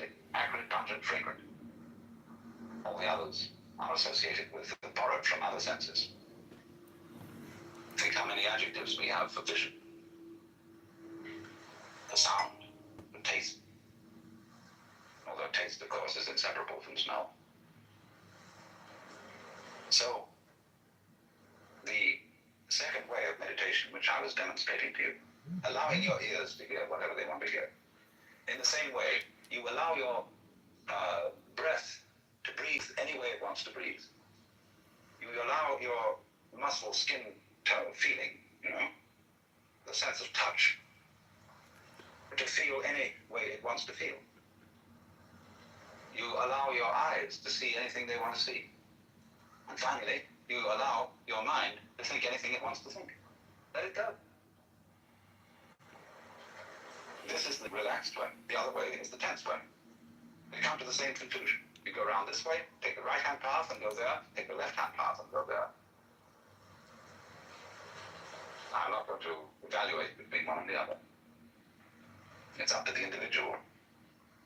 precisely, accurate, pungent, fragrant. All the others are associated with the borrowed from other senses. Think how many adjectives we have for vision, for sound, for taste. Although taste, of course, is inseparable from smell. So, the second way of meditation, which I was demonstrating to you, allowing your ears to hear whatever they want to hear. In the same way, you allow your breath to breathe any way it wants to breathe. You allow your muscle, skin tone, feeling, the sense of touch, to feel any way it wants to feel. You allow your eyes to see anything they want to see. And finally, you allow your mind to think anything it wants to think. Let it go. This is the relaxed way. The other way is the tense way. They come to the same conclusion. You go around this way, take the right-hand path and go there, take the left-hand path and go there. I'm not going to evaluate between one and the other. It's up to the individual.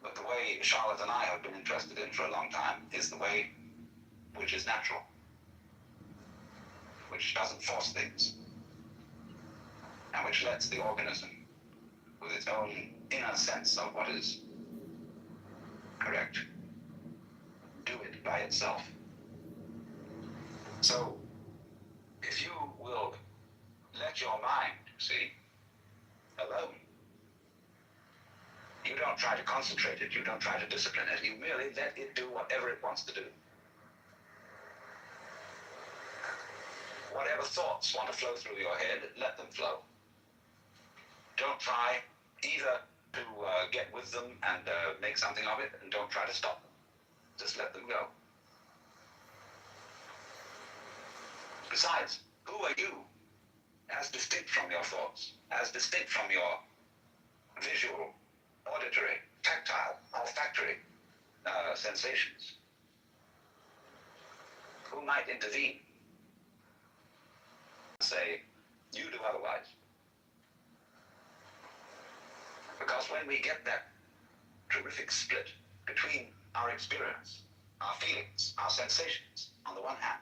But the way Charlotte and I have been interested in for a long time is the way which is natural, which doesn't force things, and which lets the organism, with its own inner sense of what is correct, do it by itself. So, if you will let your mind, alone, you don't try to concentrate it, you don't try to discipline it, you merely let it do whatever it wants to do. Whatever thoughts want to flow through your head, let them flow. Don't try either to get with them and make something of it, and don't try to stop them. Just let them go. Besides, who are you as distinct from your thoughts, as distinct from your visual, auditory, tactile, olfactory sensations? Who might intervene? Say, you do otherwise. Because when we get that terrific split between our experience, our feelings, our sensations, on the one hand,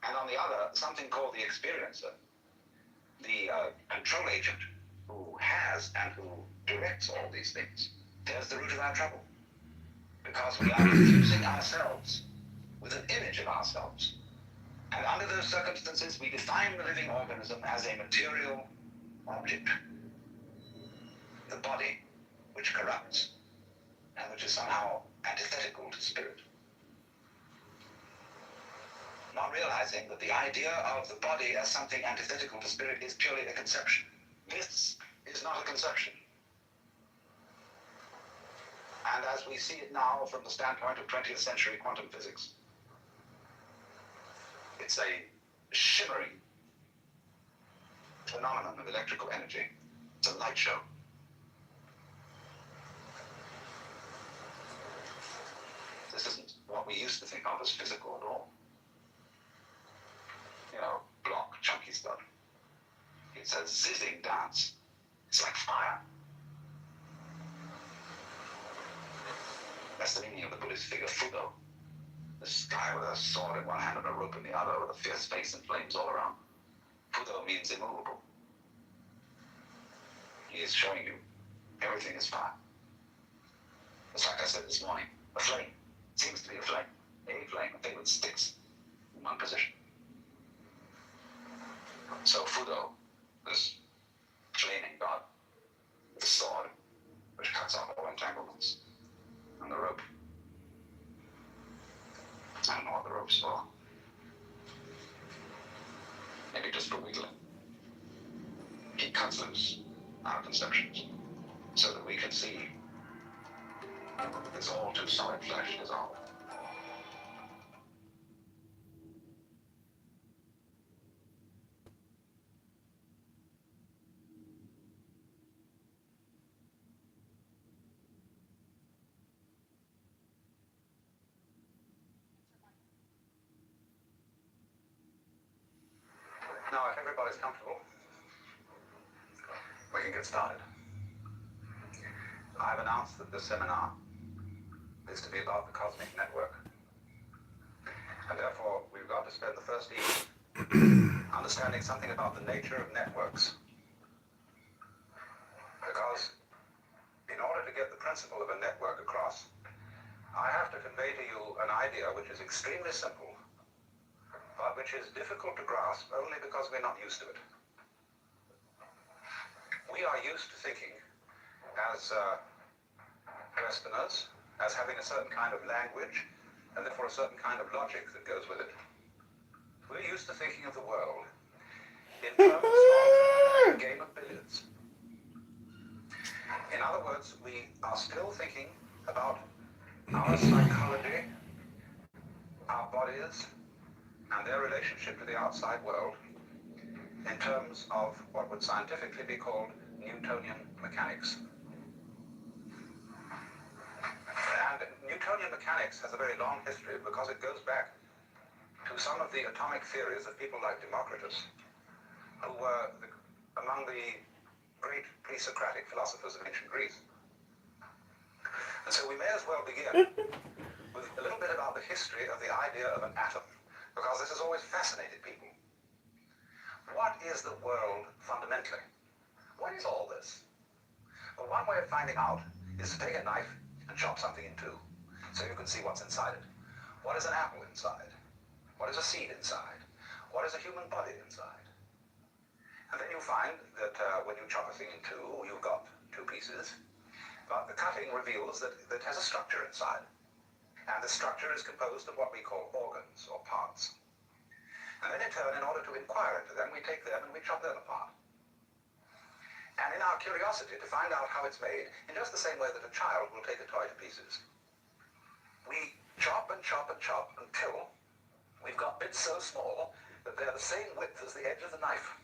and on the other, something called the experiencer, the control agent who has and who directs all these things, there's the root of our trouble. Because we are confusing ourselves with an image of ourselves. And under those circumstances, we define the living organism as a material object. The body, which corrupts, and which is somehow antithetical to spirit. Not realizing that the idea of the body as something antithetical to spirit is purely a conception. This is not a conception. And as we see it now from the standpoint of 20th century quantum physics, it's a shimmering phenomenon of electrical energy. It's a light show. This isn't what we used to think of as physical at all. Block, chunky stuff. It's a zizzing dance. It's like fire. That's the meaning of the Buddhist figure Fudo. This guy with a sword in one hand and a rope in the other, with a fierce face and flames all around. Fudo means immovable. He is showing you everything is fire. It's like I said this morning, a flame. It seems to be a flame, a thing that sticks in one position. So Fudo, this flaming god, with a sword, which cuts off all entanglements, and the rope. I don't know what the rope's for. Maybe just for wiggling. He cuts loose our conceptions, so that we can see this all too solid flesh is all. Now, if everybody's comfortable, we can get started. I've announced that this seminar is to be about the cosmic network. And therefore, we've got to spend the first evening understanding something about the nature of networks. Because in order to get the principle of a network across, I have to convey to you an idea which is extremely simple, but which is difficult to grasp only because we're not used to it. We are used to thinking as Westerners, as having a certain kind of language, and therefore a certain kind of logic that goes with it. We're used to thinking of the world in terms of a game of billiards. In other words, we are still thinking about our psychology, our bodies, and their relationship to the outside world in terms of what would scientifically be called Newtonian mechanics. And Newtonian mechanics has a very long history because it goes back to some of the atomic theories of people like Democritus, who were among the great pre-Socratic philosophers of ancient Greece. And so we may as well begin with a little bit about the history of the idea of an atom, because this has always fascinated people. What is the world fundamentally? What is all this? Well, one way of finding out is to take a knife and chop something in two, so you can see what's inside it. What is an apple inside? What is a seed inside? What is a human body inside? And then you find that when you chop a thing in two, you've got two pieces, but the cutting reveals that it has a structure inside. And the structure is composed of what we call organs or parts. And then in turn, in order to inquire into them, we take them and we chop them apart. And in our curiosity to find out how it's made, in just the same way that a child will take a toy to pieces, we chop and chop and chop until we've got bits so small that they're the same width as the edge of the knife.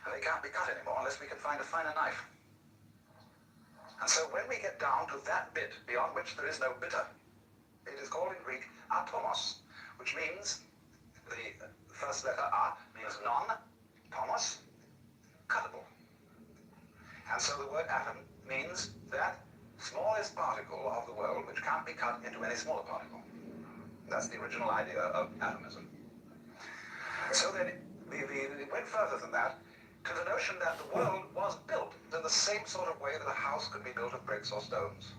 And they can't be cut anymore unless we can find a finer knife. And so when we get down to that bit beyond which there is no bitter, it is called in Greek atomos, which means the first letter A means non, tomos, cuttable. And so the word atom means that smallest particle of the world which can't be cut into any smaller particle. That's the original idea of atomism. So then it went further than that to the notion that the world was built in the same sort of way that a house could be built of bricks or stones.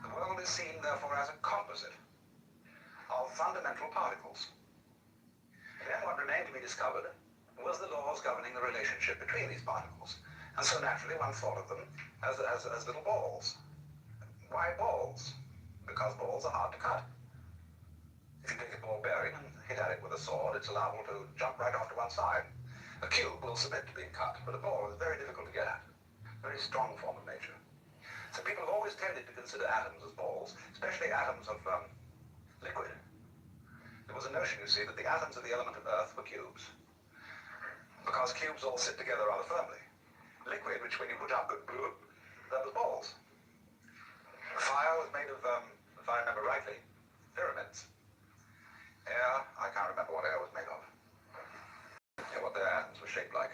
The world is seen, therefore, as a composite of fundamental particles. Then what remained to be discovered was the laws governing the relationship between these particles. And so naturally one thought of them as little balls. Why balls? Because balls are hard to cut. If you take a ball bearing and hit at it with a sword, it's liable to jump right off to one side. A cube will submit to being cut, but a ball is very difficult to get at. Very strong form of nature. So people have always tended to consider atoms as balls, especially atoms of liquid. There was a notion, you see, that the atoms of the element of earth were cubes, because cubes all sit together rather firmly. Liquid, which when you put out, that was balls. Fire was made of, if I remember rightly, pyramids. Air, I can't remember what air was made of. What their atoms were shaped like.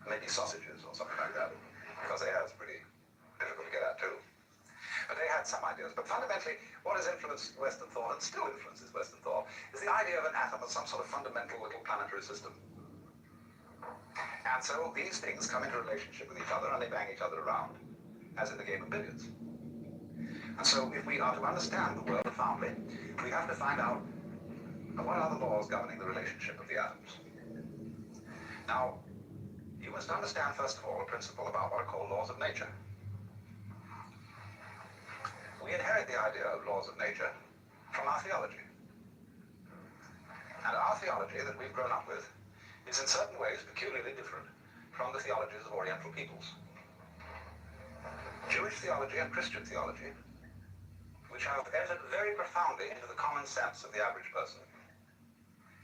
Maybe sausages or something like that, because air is pretty difficult to get at too. But they had some ideas. But fundamentally, what has influenced Western thought, and still influences Western thought, is the idea of an atom as some sort of fundamental little planetary system. And so these things come into relationship with each other and they bang each other around, as in the game of billiards. And so if we are to understand the world profoundly, we have to find out what are the laws governing the relationship of the atoms. Now, you must understand first of all a principle about what are called laws of nature. We inherit the idea of laws of nature from our theology. And our theology that we've grown up with is in certain ways peculiarly different from the theologies of Oriental peoples. Jewish theology and Christian theology, which have entered very profoundly into the common sense of the average person,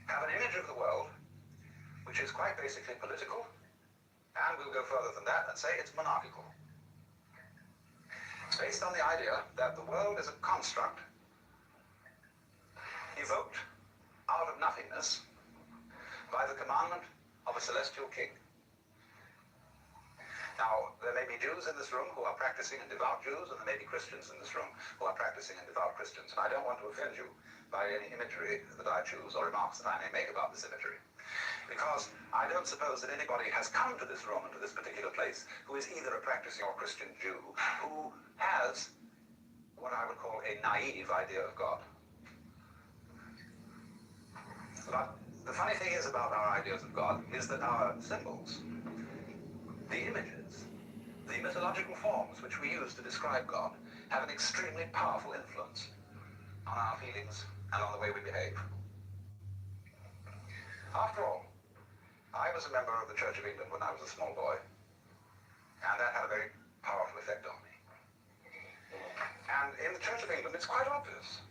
have an image of the world which is quite basically political, and we'll go further than that and say it's monarchical. It's based on the idea that the world is a construct evoked out of nothingness by the commandment of a celestial king. Now, there may be Jews in this room who are practicing and devout Jews, and there may be Christians in this room who are practicing and devout Christians. And I don't want to offend you by any imagery that I choose or remarks that I may make about this imagery. Because I don't suppose that anybody has come to this room and to this particular place who is either a practicing or Christian Jew who has what I would call a naive idea of God. But the funny thing is about our ideas of God is that our symbols, the images, the mythological forms which we use to describe God, have an extremely powerful influence on our feelings and on the way we behave. After all, I was a member of the Church of England when I was a small boy, and that had a very powerful effect on me. And in the Church of England, it's quite obvious,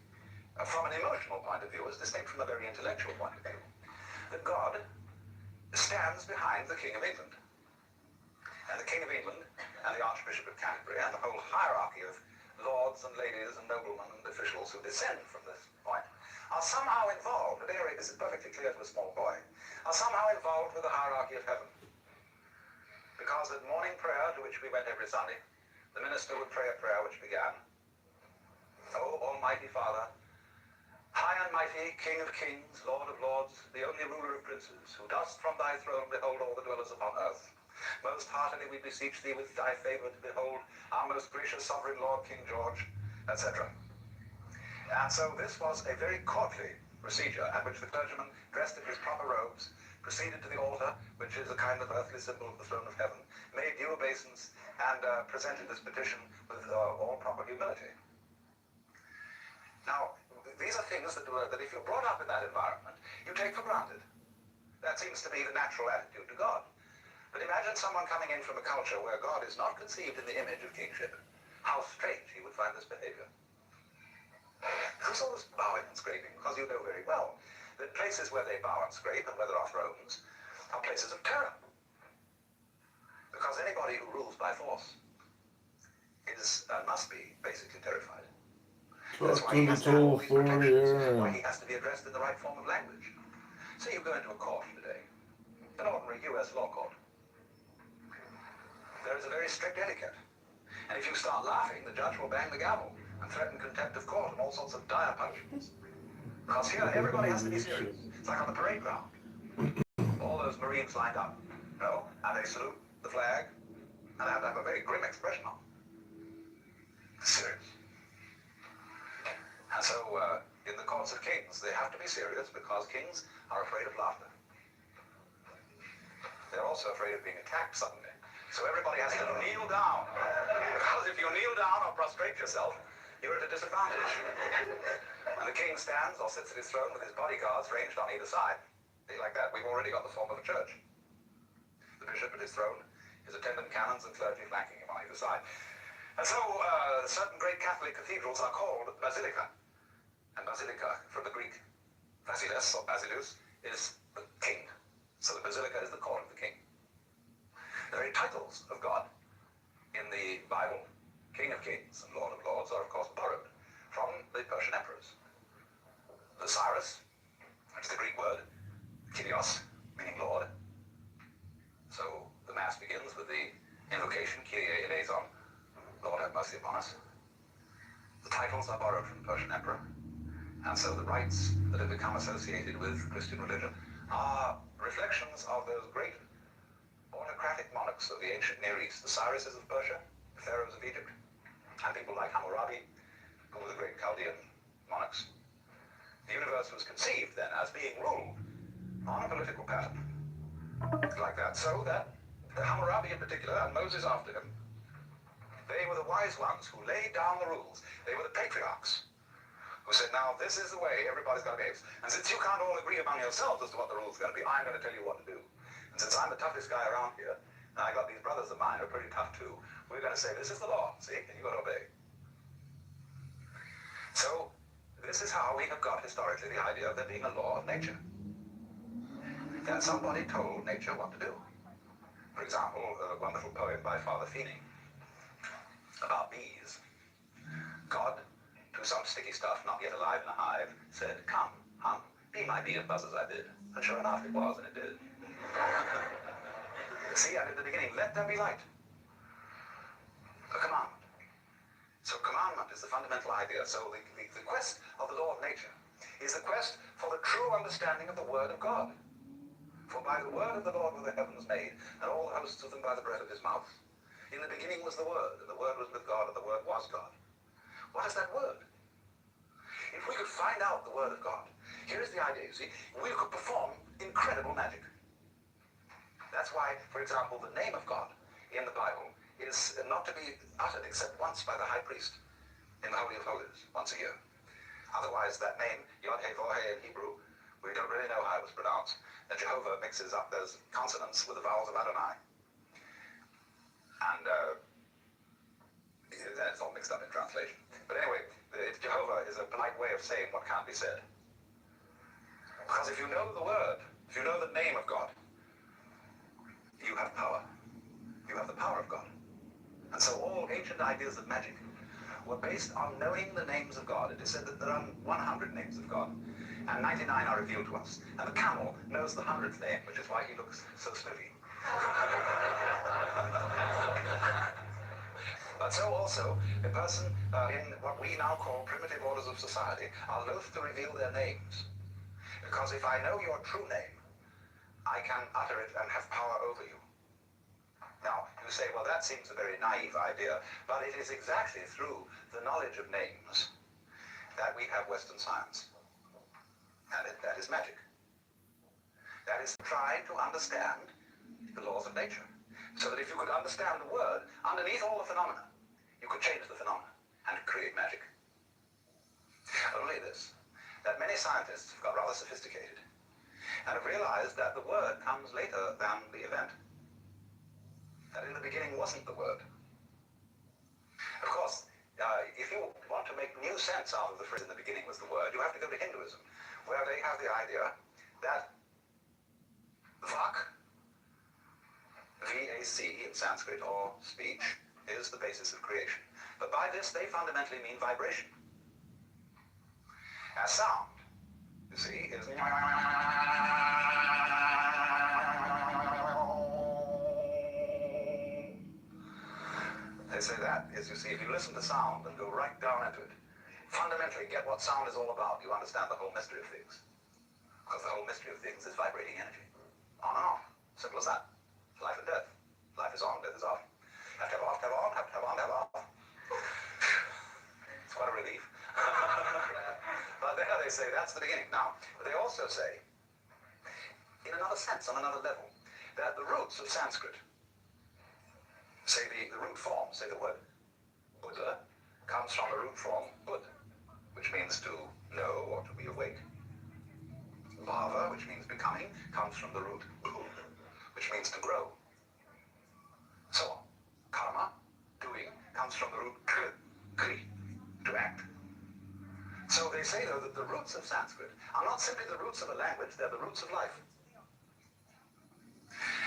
from an emotional point of view, as distinct from a very intellectual point of view, that God stands behind the King of England. And the King of England and the Archbishop of Canterbury and the whole hierarchy of lords and ladies and noblemen and officials who descend from this point are somehow involved, at any rate this is perfectly clear to a small boy, are somehow involved with the hierarchy of heaven. Because at morning prayer, to which we went every Sunday, the minister would pray a prayer which began, O Almighty Father, high and mighty, King of kings, Lord of lords, the only ruler of princes, who dost from thy throne behold all the dwellers upon earth. Most heartily we beseech thee with thy favour to behold our most gracious sovereign Lord King George, etc. And so this was a very courtly procedure at which the clergyman, dressed in his proper robes, proceeded to the altar, which is a kind of earthly symbol of the throne of heaven, made due obeisance, and presented this petition with all proper humility. Now, these are things that if you're brought up in that environment, you take for granted. That seems to be the natural attitude to God. But imagine someone coming in from a culture where God is not conceived in the image of kingship. How strange he would find this behavior. Who's all this bowing and scraping? Because you know very well that places where they bow and scrape and where there are thrones are places of terror. Because anybody who rules by force is must be basically terrified. That's why he has to have all these protections, why he has to be addressed in the right form of language. So you go into a court today, an ordinary US law court. There is a very strict etiquette. And if you start laughing, the judge will bang the gavel and threaten contempt of court and all sorts of dire punishments. Because here, everybody has to be serious. It's like on the parade ground. All those Marines lined up, you know, and they salute the flag, and they have to have a very grim expression on. Serious. And so, in the courts of kings, they have to be serious because kings are afraid of laughter. They're also afraid of being attacked suddenly. So everybody has to kneel down. Because if you kneel down or prostrate yourself, you're at a disadvantage. When the king stands or sits at his throne with his bodyguards ranged on either side, like that, we've already got the form of a church. The bishop at his throne, his attendant canons and clergy flanking him on either side. And so certain great Catholic cathedrals are called basilica. And basilica, from the Greek, basileus or basilus, is the king. So the basilica is the court of the king. The very titles of God in the Bible, King of Kings and Lord of Lords, are of course borrowed from the Persian emperors. The Cyrus, which is the Greek word, Kyrios, meaning Lord. So the Mass begins with the invocation, Kyrie eleison, Lord have mercy upon us. The titles are borrowed from the Persian emperor. And so the rites that have become associated with Christian religion are reflections of those great autocratic monarchs of the ancient Near East, the Cyruses of Persia, the pharaohs of Egypt, and people like Hammurabi, who were the great Chaldean monarchs. The universe was conceived then as being ruled on a political pattern like that, so that Hammurabi in particular, and Moses after him, they were the wise ones who laid down the rules. They were the patriarchs who said, now this is the way everybody's going to behave. And since you can't all agree among yourselves as to what the rules are going to be, I'm going to tell you what to do. And since I'm the toughest guy around here, and I got these brothers of mine who are pretty tough too, we're going to say, this is the law, see, and you've got to obey. So, this is how we have got historically the idea of there being a law of nature. That somebody told nature what to do. For example, a wonderful poem by Father Feeney about bees. God, to some sticky stuff not yet alive in a hive, said, come, hum, be my bee and buzz as I bid. And sure enough, it was, and it did. See, and in the beginning, let there be light. want is the fundamental idea. So the quest of the law of nature is the quest for the true understanding of the Word of God. For by the word of the Lord were the heavens made, and all the hosts of them by the breath of his mouth. In the beginning was the Word, and the Word was with God, and the Word was God. What is that Word? If we could find out the Word of God, here is the idea, you see, we could perform incredible magic. That's why, for example, the name of God in the Bible is not to be uttered except once by the high priest in the Holy of Holies, once a year. Otherwise, that name, Yod-Heh-Vah-Heh in Hebrew, we don't really know how it was pronounced. And Jehovah mixes up those consonants with the vowels of Adonai. And it's all mixed up in translation. But anyway, Jehovah is a polite way of saying what can't be said. Because if you know the word, if you know the name of God, you have power. You have the power of God. And so all ancient ideas of magic were based on knowing the names of God. It is said that there are 100 names of God, and 99 are revealed to us. And the camel knows the 100th name, which is why he looks so sniffy. But so also, a person in what we now call primitive orders of society are loath to reveal their names. Because if I know your true name, I can utter it and have power over you. Now, you say, well, that seems a very naive idea, but it is exactly through the knowledge of names that we have Western science. And that is magic. That is trying to understand the laws of nature. So that if you could understand the word, underneath all the phenomena, you could change the phenomena and create magic. Only this, that many scientists have got rather sophisticated and have realized that the word comes later than the event. That in the beginning wasn't the word. Of course, if you want to make new sense out of the phrase in the beginning was the word, you have to go to Hinduism, where they have the idea that Vak, V-A-C in Sanskrit, or speech, is the basis of creation. But by this, they fundamentally mean vibration. As sound, you see, is... They say that is, you see, if you listen to sound and go right down into it, fundamentally get what sound is all about, you understand the whole mystery of things. Because the whole mystery of things is vibrating energy. On and off. Simple as that. Life and death. Life is on, death is off. Have to have off, have on, have to have on, have off. It's quite a relief. But there they say that's the beginning. Now, they also say, in another sense, on another level, that the roots of Sanskrit, say the root form, say the word Buddha, comes from the root form Bud, which means to know or to be awake. Bhava, which means becoming, comes from the root Bu, which means to grow. So on. Karma, doing, comes from the root Kri, to act. So they say, though, that the roots of Sanskrit are not simply the roots of a language, they're the roots of life.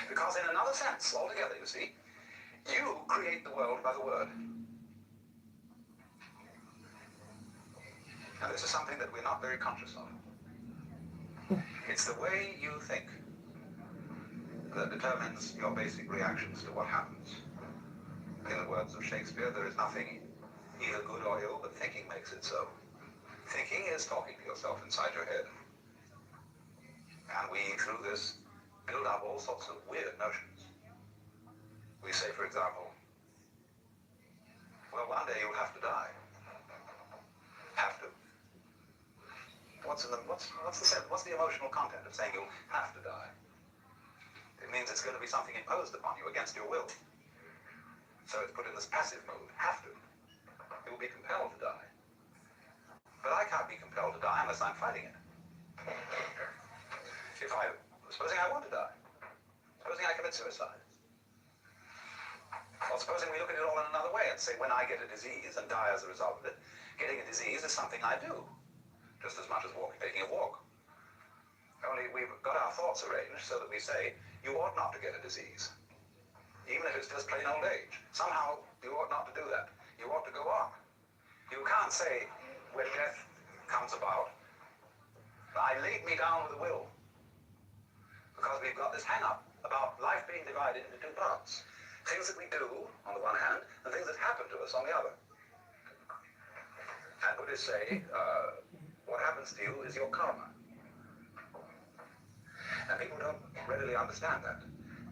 Because in another sense, altogether, you see, you create the world by the word. And this is something that we're not very conscious of. It's the way you think that determines your basic reactions to what happens. In the words of Shakespeare, there is nothing either good or ill, but thinking makes it so. Thinking is talking to yourself inside your head. And we, through this, build up all sorts of weird notions. We say, for example, well, one day you'll have to die. Have to. What's the emotional content of saying you'll have to die? It means it's going to be something imposed upon you against your will. So it's put in this passive mood, have to. You will be compelled to die. But I can't be compelled to die unless I'm fighting it. Supposing I want to die. Supposing I commit suicide. Well, supposing we look at it all in another way and say, when I get a disease and die as a result of it, getting a disease is something I do. Just as much as taking a walk. Only we've got our thoughts arranged so that we say, you ought not to get a disease. Even if it's just plain old age. Somehow, you ought not to do that. You ought to go on. You can't say, when death comes about, I laid me down with a will. Because we've got this hang-up about life being divided into two parts. Things that we do, on the one hand, and things that happen to us on the other. always say, what happens to you is your karma. And people don't readily understand that.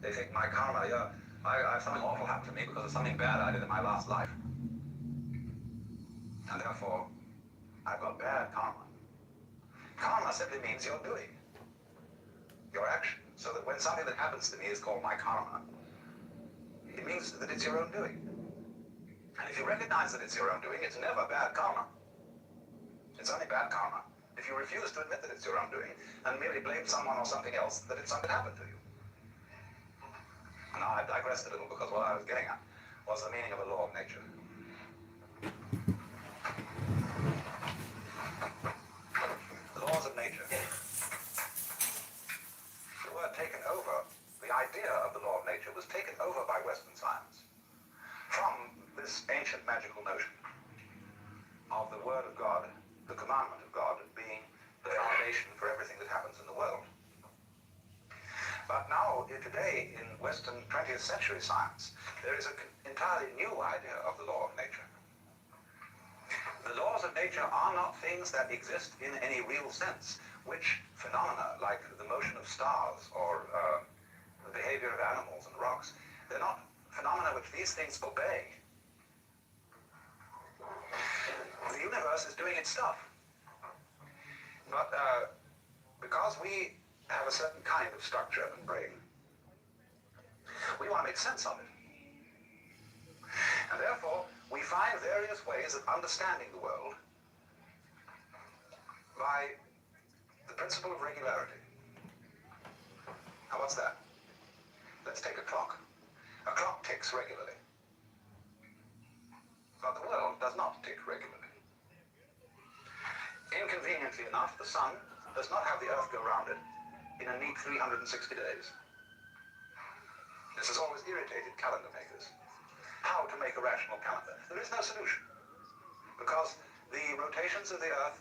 They think my karma, something awful happened to me because of something bad I did in my last life. And therefore, I've got bad karma. Karma simply means your doing, your action. So that when something that happens to me is called my karma, it means that it's your own doing. And if you recognize that it's your own doing, it's never bad karma. It's only bad karma if you refuse to admit that it's your own doing and merely blame someone or something else that it's something that happened to you. And now I've digressed a little because what I was getting at was the meaning of a law of nature. The laws of nature. The word taken over, the idea of the law of nature was taken over by Western science from this ancient magical notion of the Word of God, the commandment of God, being the foundation for everything that happens in the world. But now, today, in Western 20th century science, there is an entirely new idea of the law of nature. The laws of nature are not things that exist in any real sense, which phenomena, like the motion of stars or the behavior of animals and rocks, they're not phenomena which these things obey. The universe is doing its stuff. But because we have a certain kind of structure and brain, we want to make sense of it. And therefore, we find various ways of understanding the world by the principle of regularity. Now, what's that? Let's take a clock. A clock ticks regularly. But the world does not tick regularly. Inconveniently enough, the sun does not have the Earth go around it in a neat 360 days. This has always irritated calendar makers. How to make a rational calendar? There is no solution, because the rotations of the Earth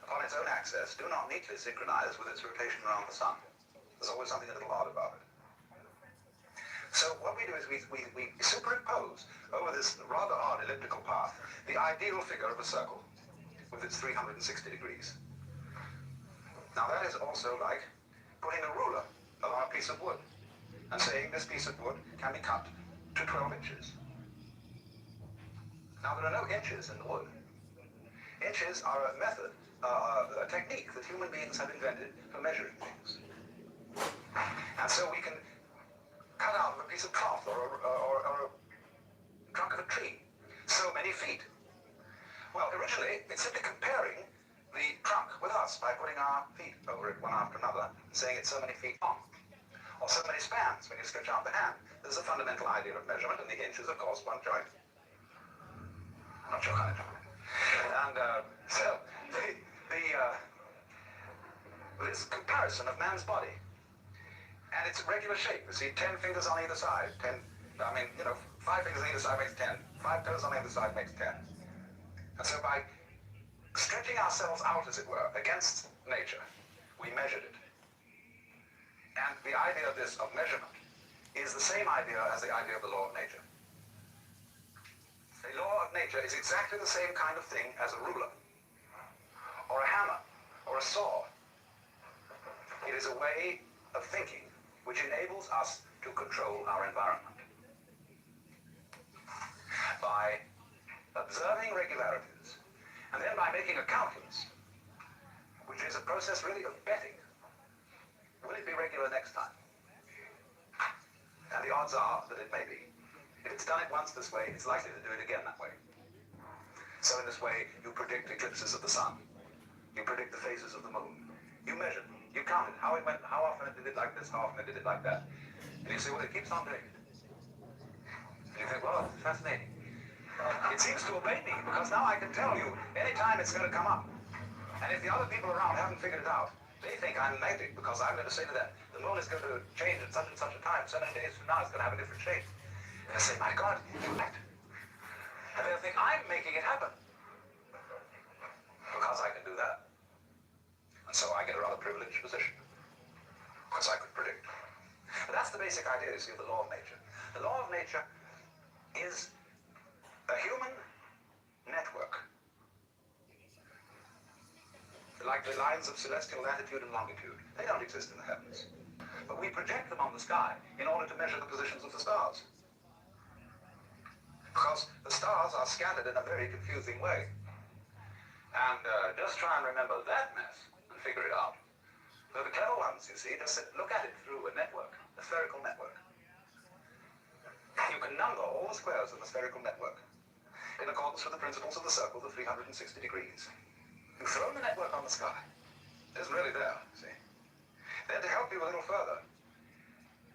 upon its own axis do not neatly synchronize with its rotation around the sun. There's always something a little odd about it. So what we do is we superimpose over this rather odd elliptical path the ideal figure of a circle with its 360 degrees. Now that is also like putting a ruler along a piece of wood and saying this piece of wood can be cut to 12 inches. Now there are no inches in the wood. Inches are a method, a technique that human beings have invented for measuring things. And so we can cut out of a piece of cloth or a trunk of a tree so many feet. Well, originally, it's simply comparing the trunk with us by putting our feet over it one after another and saying it's so many feet long. Or so many spans when you stretch out the hand. There's a fundamental idea of measurement, and the inch is, of course, one joint. I'm not sure how to do it. And so, this comparison of man's body and its regular shape. You see, 10 fingers on either side. 5 fingers on either side makes 10. 5 toes on either side makes 10. And so by stretching ourselves out, as it were, against nature, we measured it. And the idea of this, of measurement, is the same idea as the idea of the law of nature. The law of nature is exactly the same kind of thing as a ruler, or a hammer, or a saw. It is a way of thinking which enables us to control our environment. By observing regularities, and then by making a calculus, which is a process really of betting. Will it be regular next time? And the odds are that it may be. If it's done it once this way, it's likely to do it again that way. So in this way, you predict eclipses of the sun. You predict the phases of the moon. You measure, you count it, how it went, how often it did it like this, how often it did it like that. And you say, well, it keeps on doing it. And you think, well, it's fascinating. It seems to obey me, because now I can tell you any time it's going to come up. And if the other people around haven't figured it out, they think I'm magnetic, because I'm going to say to them, the moon is going to change at such and such a time, so many days from now it's going to have a different shape. And I say, my God, you're right. And they'll think I'm making it happen, because I can do that. And so I get a rather privileged position, because I could predict. But that's the basic idea, you see, of the law of nature. The law of nature is a human network like the lines of celestial latitude and longitude. They don't exist in the heavens. But we project them on the sky in order to measure the positions of the stars. Because the stars are scattered in a very confusing way. And just try and remember that mess and figure it out. So the clever ones, you see, just look at it through a network, a spherical network. You can number all the squares of the spherical network in accordance with the principles of the circle of 360 degrees. You throw the network on the sky. It isn't really there, see. Then to help you a little further,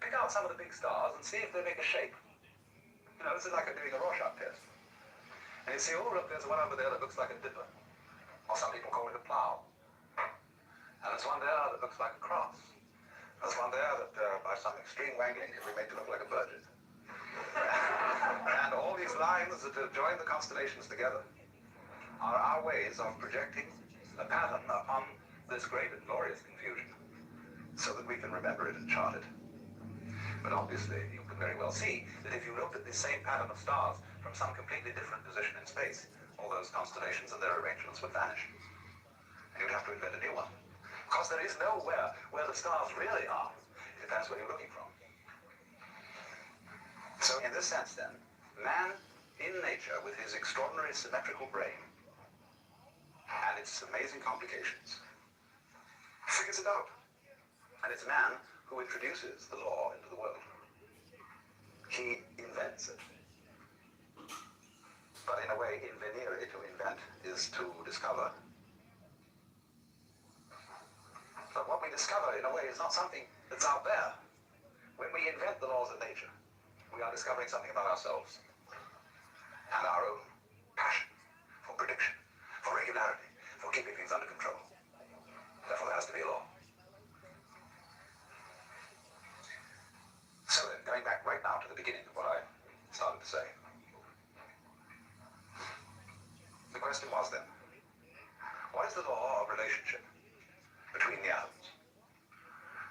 pick out some of the big stars and see if they make a shape. You know, this is like doing a Rorschach test. And you see, oh, look, there's one over there that looks like a dipper. Or some people call it a plow. And there's one there that looks like a cross. There's one there that, by some extreme wangling, can be made to look like a virgin. And all these lines that join the constellations together are our ways of projecting a pattern upon this great and glorious confusion, so that we can remember it and chart it. But obviously, you can very well see that if you looked at the same pattern of stars from some completely different position in space, all those constellations and their arrangements would vanish. And you'd have to invent a new one. Because there is nowhere where the stars really are. It depends where you're looking from. So in this sense then, man in nature with his extraordinary symmetrical brain and its amazing complications figures it out. And it's man who introduces the law into the world. He invents it. But in a way, invenire, to invent, is to discover. But what we discover, in a way, is not something that's out there. When we invent the laws of nature, we are discovering something about ourselves and our own passion for prediction, for regularity, for keeping things under control. Therefore, there has to be a law. So then, going back right now to the beginning of what I started to say. The question was then, what is the law of relationship between the atoms?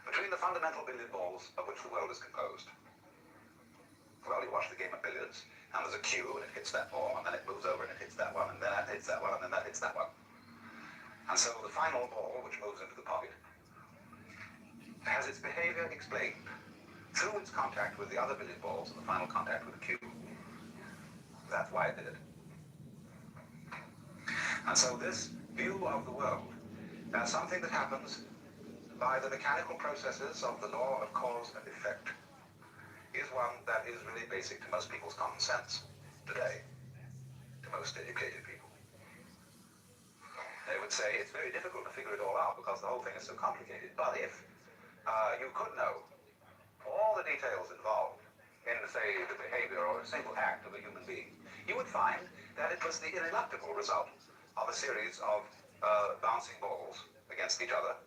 Between the fundamental billiard balls of which the world is composed? Well, you watch the game of billiards, and there's a cue, and it hits that ball, and then it moves over, and it hits that one, and then that hits that one, and then that hits that one. And so the final ball, which moves into the pocket, has its behavior explained through its contact with the other billiard balls and the final contact with the cue. That's why it did it. And so this view of the world as something that happens by the mechanical processes of the law of cause and effect is one that is really basic to most people's common sense today, to most educated people. They would say it's very difficult to figure it all out because the whole thing is so complicated. But if you could know all the details involved in, say, the behavior or a single act of a human being, you would find that it was the ineluctable result of a series of bouncing balls against each other,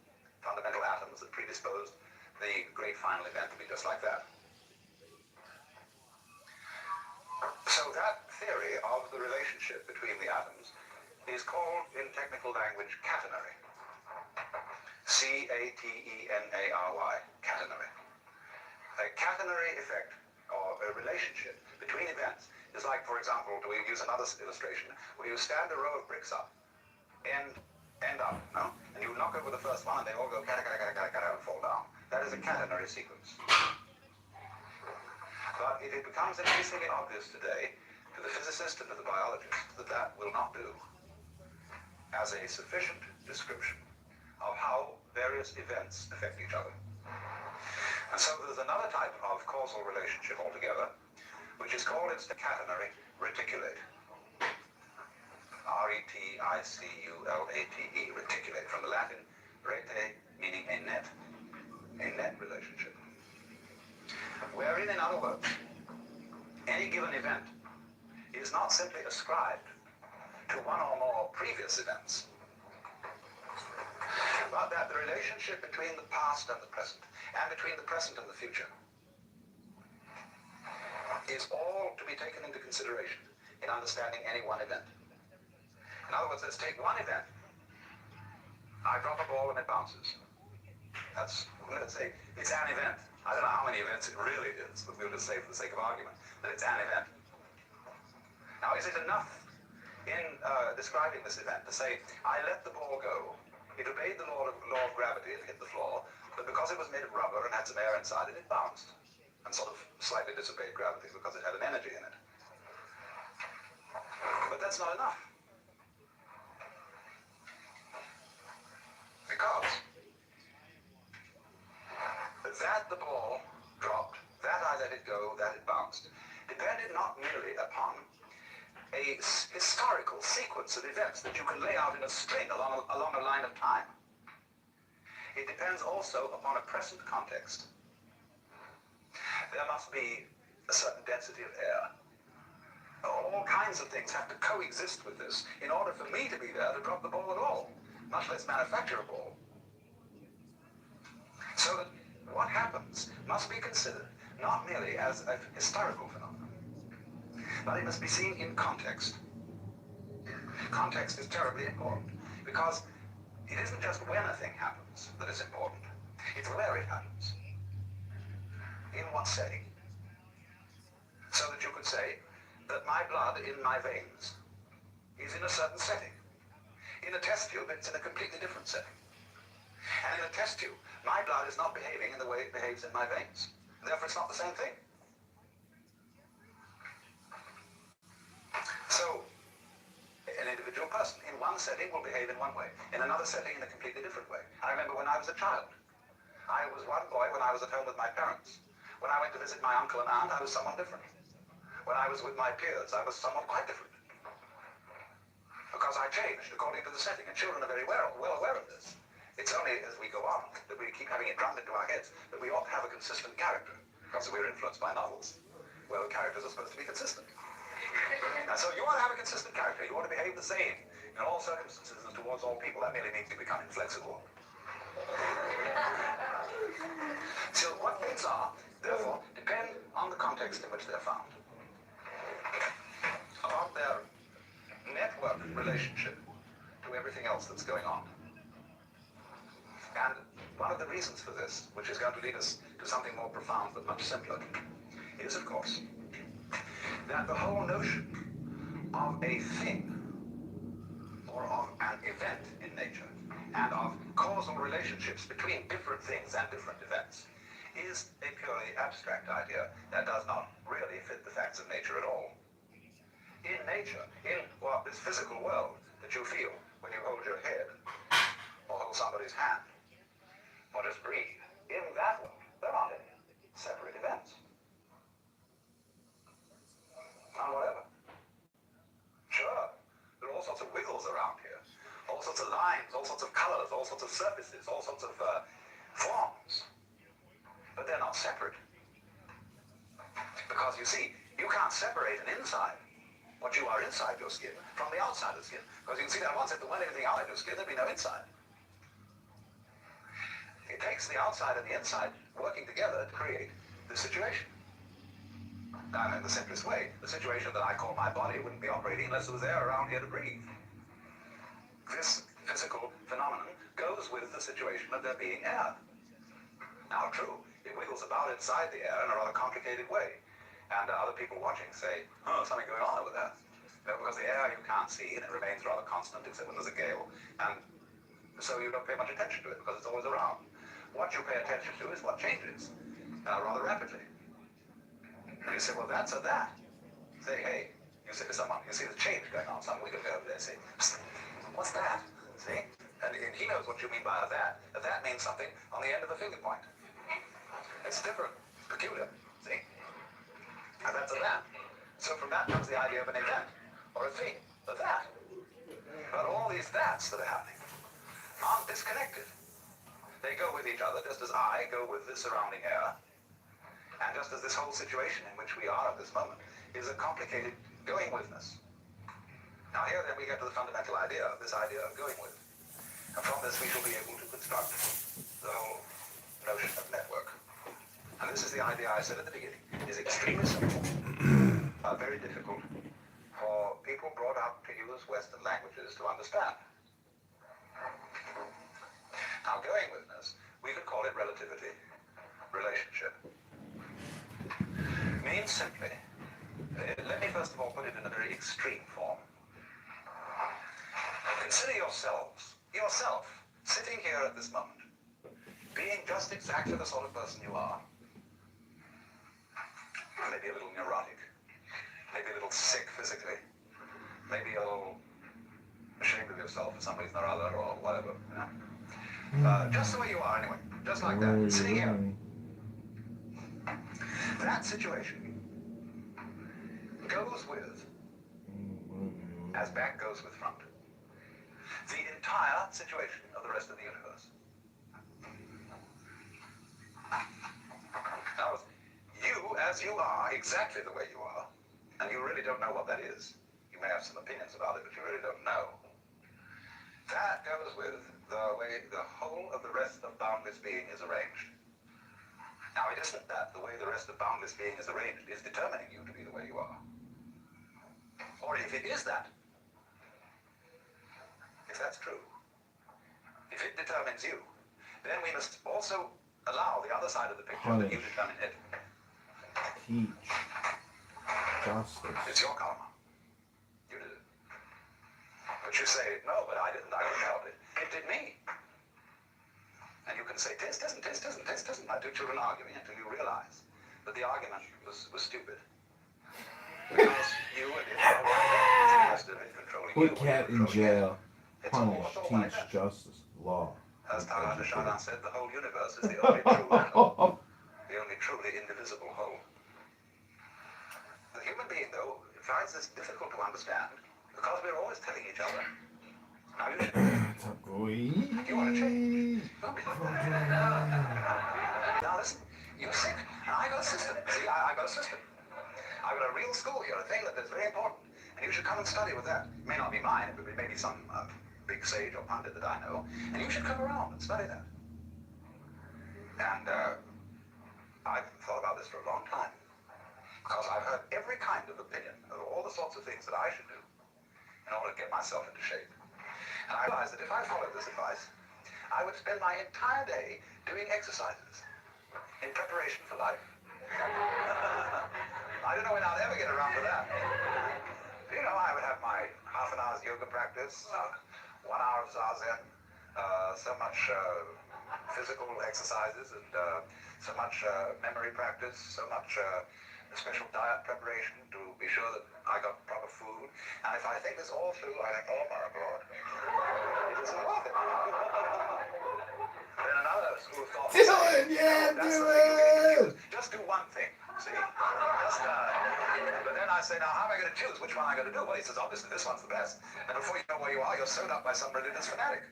fundamental atoms that predisposed the great final event to be just like that. So that theory of the relationship between the atoms is called, in technical language, catenary. C-A-T-E-N-A-R-Y, catenary. A catenary effect, or a relationship between events, is like, for example, to use another illustration, where you stand a row of bricks up, end up, no? And you knock over the first one, and they all go kata, kata, kata, kata, kata, and fall down. That is a catenary sequence. But it becomes increasingly obvious today to the physicist and to the biologist that that will not do as a sufficient description of how various events affect each other. And so there's another type of causal relationship altogether, which is called its catenary reticulate. R-E-T-I-C-U-L-A-T-E, reticulate, from the Latin rete, meaning a net relationship. Wherein, in other words, any given event is not simply ascribed to one or more previous events, but that the relationship between the past and the present, and between the present and the future, is all to be taken into consideration in understanding any one event. In other words, let's take one event. I drop a ball and it bounces. Let's say it's an event. I don't know how many events it really is, but we'll just say for the sake of argument that it's an event. Now, is it enough in describing this event to say, I let the ball go It obeyed the law of gravity and hit the floor, but because it was made of rubber and had some air inside it, it bounced and sort of slightly disobeyed gravity because it had an energy in it. But that's not enough. Because that the ball dropped, that I let it go, that it bounced, depended not merely upon a historical sequence of events that you can lay out in a string along a line of time. It depends also upon a present context. There must be a certain density of air. All kinds of things have to coexist with this in order for me to be there to drop the ball at all, much less manufacture a ball. So that what happens must be considered not merely as a historical phenomenon, but it must be seen in context. Context is terribly important because it isn't just when a thing happens that is important, it's where it happens. In what setting? So that you could say that my blood in my veins is in a certain setting. In a test tube, it's in a completely different setting. And in a test tube, my blood is not behaving in the way it behaves in my veins. Therefore, it's not the same thing. So, an individual person in one setting will behave in one way, in another setting in a completely different way. I remember when I was a child. I was one boy when I was at home with my parents. When I went to visit my uncle and aunt, I was someone different. When I was with my peers, I was someone quite different. Because I changed according to the setting, and children are very well aware of this. It's only as we go on that we keep having it drummed into our heads that we ought to have a consistent character, because we're influenced by novels, where the characters are supposed to be consistent. And so you ought to have a consistent character. You ought to behave the same in all circumstances and towards all people. That merely means you become inflexible. So what things are, therefore, depend on the context in which they're found. About their network relationship to everything else that's going on. And one of the reasons for this, which is going to lead us to something more profound but much simpler, is, of course, that the whole notion of a thing or of an event in nature and of causal relationships between different things and different events is a purely abstract idea that does not really fit the facts of nature at all. In nature, in this physical world that you feel when you hold your head or hold somebody's hand or just breathe, in that world there aren't any separate events. None whatever. Sure, there are all sorts of wiggles around here, all sorts of lines, all sorts of colors, all sorts of surfaces, all sorts of forms, but they're not separate. Because you see, you can't separate an inside, what you are inside your skin, from the outside of the skin. Because you can see that once if there weren't anything out of your skin, there'd be no inside. It takes the outside and the inside working together to create the situation. Now, in the simplest way, the situation that I call my body wouldn't be operating unless there was air around here to breathe. This physical phenomenon goes with the situation of there being air. Now, true, it wiggles about inside the air in a rather complicated way. And other people watching say, oh, something going on over there. Because the air you can't see, and it remains rather constant except when there's a gale. And so you don't pay much attention to it because it's always around. What you pay attention to is what changes rather rapidly. And you say, well, that's a that. Say, hey, you say to someone, you see the change going on. Some wiggle over there, say, what's that? See? And he knows what you mean by a that. A that means something on the end of the finger point. It's different, peculiar, see? And that's a that. So from that comes the idea of an event, or a thing, a that. But all these that's that are happening aren't disconnected. They go with each other, just as I go with the surrounding air, and just as this whole situation in which we are at this moment is a complicated going withness. Now here then we get to the fundamental idea of this idea of going with. And from this we shall be able to construct the whole notion of network. And this is the idea I said at the beginning. It is extremely simple, very difficult for people brought up to use Western languages to understand. Now, going withness, we could call it relativity, relationship. Means simply, let me first of all put it in a very extreme form. Consider yourself sitting here at this moment, being just exactly the sort of person you are, maybe a little neurotic, maybe a little sick physically, maybe a little ashamed of yourself for some reason or other, or whatever, you know? Just the way you are anyway, just like that, sitting here. That situation goes with, as back goes with front, the entire situation of the rest of the universe. Now, you, as you are, exactly the way you are, and you really don't know what that is. You may have some opinions about it, but you really don't know. That goes with the way the whole of the rest of boundless being is arranged. Now, it isn't that the way the rest of boundless being is arranged is determining you to be the way you are. Or if it is that, if that's true, if it determines you, then we must also allow the other side of the picture that you determine it. Teach. Justice. It's your karma. You did it. But you say, no, but I didn't help it. It did me. And you can say, tis tisn't. Like two children arguing until you realize that the argument was stupid. Because you and it are interested in controlling you. Put cat in jail. Punish, teach, justice, law. As Talat Sharan said, the whole universe is the only true whole. The only truly indivisible whole. The human being, though, finds this difficult to understand because we're always telling each other, now you should you want to change. Now listen, you're sick, and I got a system. See, I got a system. I've got a real school here, a thing that is very important, and you should come and study with that. It may not be mine, it may be some big sage or pundit that I know, and you should come around and study that. And I've thought about this for a long time, because I've heard every kind of opinion of all the sorts of things that I should do in order to get myself into shape. And I realized that if I followed this advice, I would spend my entire day doing exercises in preparation for life. I don't know when I'll ever get around to that. You know, I would have my half an hour's yoga practice, 1 hour of zazen, so much physical exercises, and so much memory practice, so much special diet preparation to be sure that I got proper food. And if I think this all through, I think, oh my God, it isn't worth it. Then another school of thought. Dylan, yeah, Dylan! Just do one thing, see? But then I say, now how am I going to choose which one I'm going to do? Well, he says, obviously this one's the best. And before you know where you are, you're sewed up by some religious fanatic.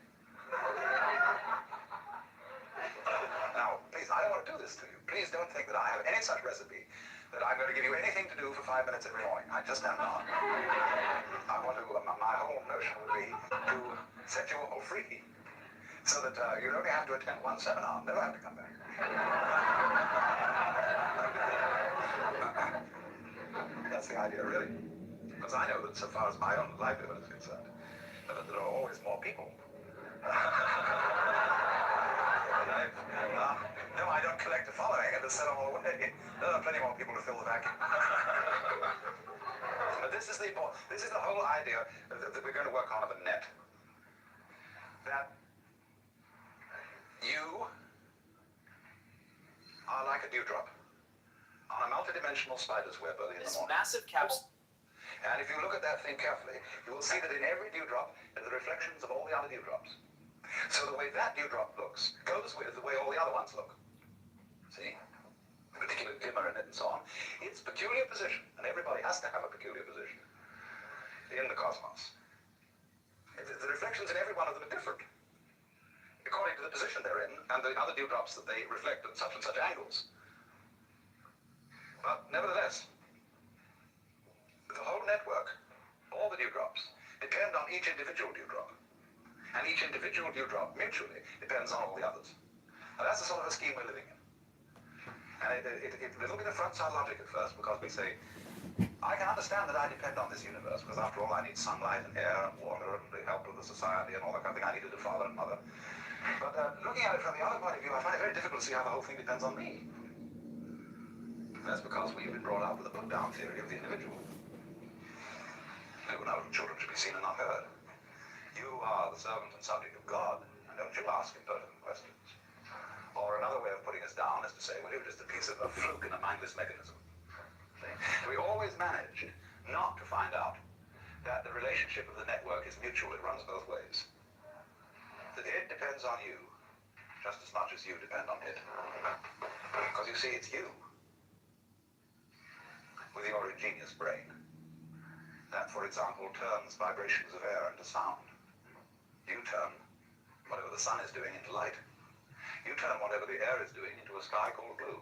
Now, please, I don't want to do this to you. Please don't think that I have any such recipe that I'm going to give you anything to do for 5 minutes every morning. I just am not. I want to, my whole notion would be to set you all free so that you'd only have to attend one seminar, never have to come back. That's the idea, really. Because I know that so far as my own livelihood is concerned, that there are always more people. No, I don't collect a following and to set them all away. There are plenty more people to fill the vacuum. But this is the whole idea that we're going to work on of a net. That you are like a dewdrop on a multidimensional spider's web early in the morning. Massive caps. And if you look at that thing carefully, you will see that in every dewdrop are the reflections of all the other dewdrops. So the way that dewdrop looks goes with the way all the other ones look. See? The particular glimmer in it and so on. Its peculiar position, and everybody has to have a peculiar position in the cosmos. The reflections in every one of them are different, according to the position they're in and the other dewdrops that they reflect at such and such angles. But nevertheless, the whole network, all the dewdrops, depend on each individual dewdrop. And each individual dewdrop mutually depends on all the others. Now that's the sort of a scheme we're living in. And it's a little bit of front-side logic at first, because we say, I can understand that I depend on this universe, because after all I need sunlight and air and water and the help of the society and all that kind of thing. I needed a father and mother. But looking at it from the other point of view, I find it very difficult to see how the whole thing depends on me. That's because we've been brought up with a put-down theory of the individual. No children should be seen and not heard. You are the servant and subject of God, and don't you ask impertinent questions? Or another way of putting us down is to say, well, you're just a piece of a fluke in a mindless mechanism. We always managed not to find out that the relationship of the network is mutual. It runs both ways. That it depends on you just as much as you depend on it. Because you see, it's you with your ingenious brain that, for example, turns vibrations of air into sound. You turn whatever the sun is doing into light. You turn whatever the air is doing into a sky called blue.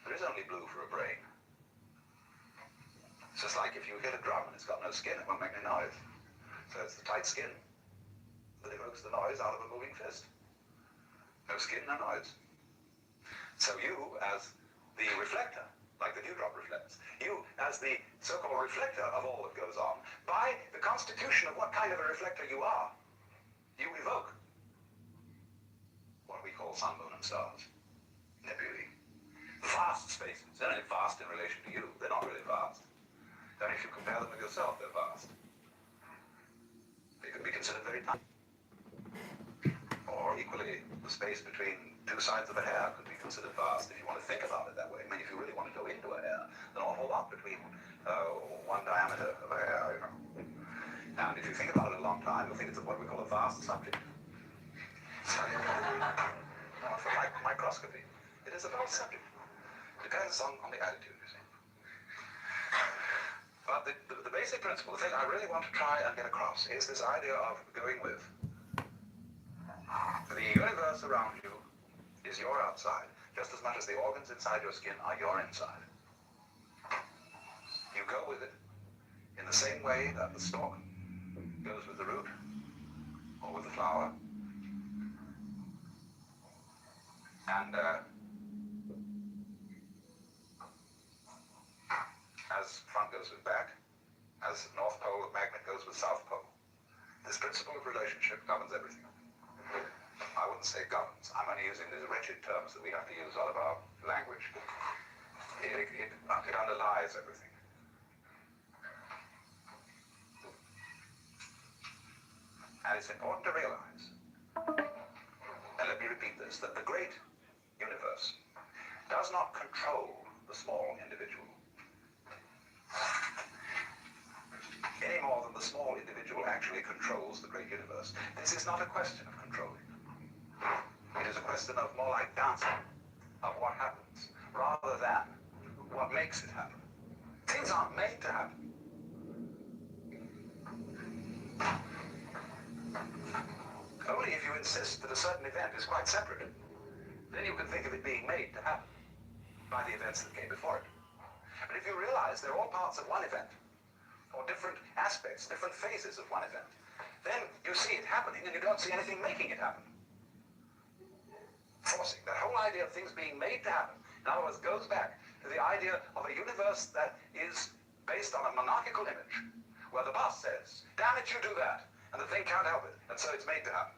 There is only blue for a brain. It's just like if you hit a drum and it's got no skin, it won't make any noise. So it's the tight skin that evokes the noise out of a moving fist. No skin, no noise. So you, as the reflector, like the dewdrop reflects, you, as the so-called reflector of all that goes on, by the constitution of what kind of a reflector you are, you evoke what we call sun, moon, and stars, nebulae, vast spaces. They're only vast in relation to you. They're not really vast. And if you compare them with yourself, they're vast. They could be considered very tiny. Or equally, the space between two sides of a hair could be considered vast if you want to think about it that way. I mean, if you really want to go into a hair, there's an awful lot between one diameter of a hair, you know. And if you think about it a long time, you'll think it's what we call a vast subject. So, for microscopy, it is a vast subject. Depends on the attitude, you see. But the basic principle, the thing I really want to try and get across, is this idea of going with. The universe around you is your outside, just as much as the organs inside your skin are your inside. You go with it in the same way that the stalk goes with the root, or with the flower. And as front goes with back, as North Pole of magnet goes with South Pole, this principle of relationship governs everything. I wouldn't say governs. I'm only using these wretched terms that we have to use out of our language. It underlies everything. And it's important to realize, and let me repeat this, that the great universe does not control the small individual any more than the small individual actually controls the great universe. This is not a question of controlling. It is a question of more like dancing, of what happens, rather than what makes it happen. Things aren't made to happen. Only if you insist that a certain event is quite separate, then you can think of it being made to happen by the events that came before it. But if you realize they're all parts of one event, or different aspects, different phases of one event, then you see it happening and you don't see anything making it happen. Forcing, that whole idea of things being made to happen, in other words, goes back to the idea of a universe that is based on a monarchical image, where the boss says, damn it, you do that, and the thing can't help it, and so it's made to happen.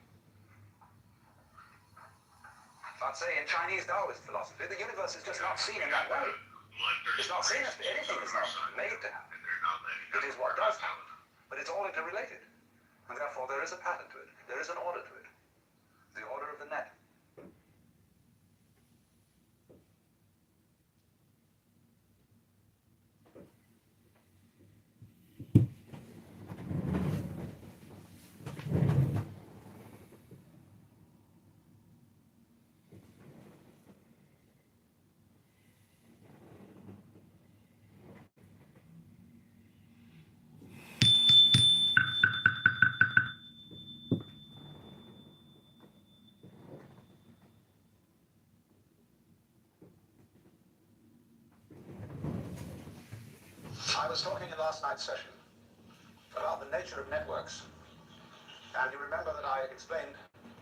But say in Chinese Taoist philosophy, the universe is just not seen in that way. It's not seen as anything is not made to happen. It is what does happen, but it's all interrelated. And therefore there is a pattern to it. There is an order to it. The order of the net. I was talking in last night's session about the nature of networks, and you remember that I explained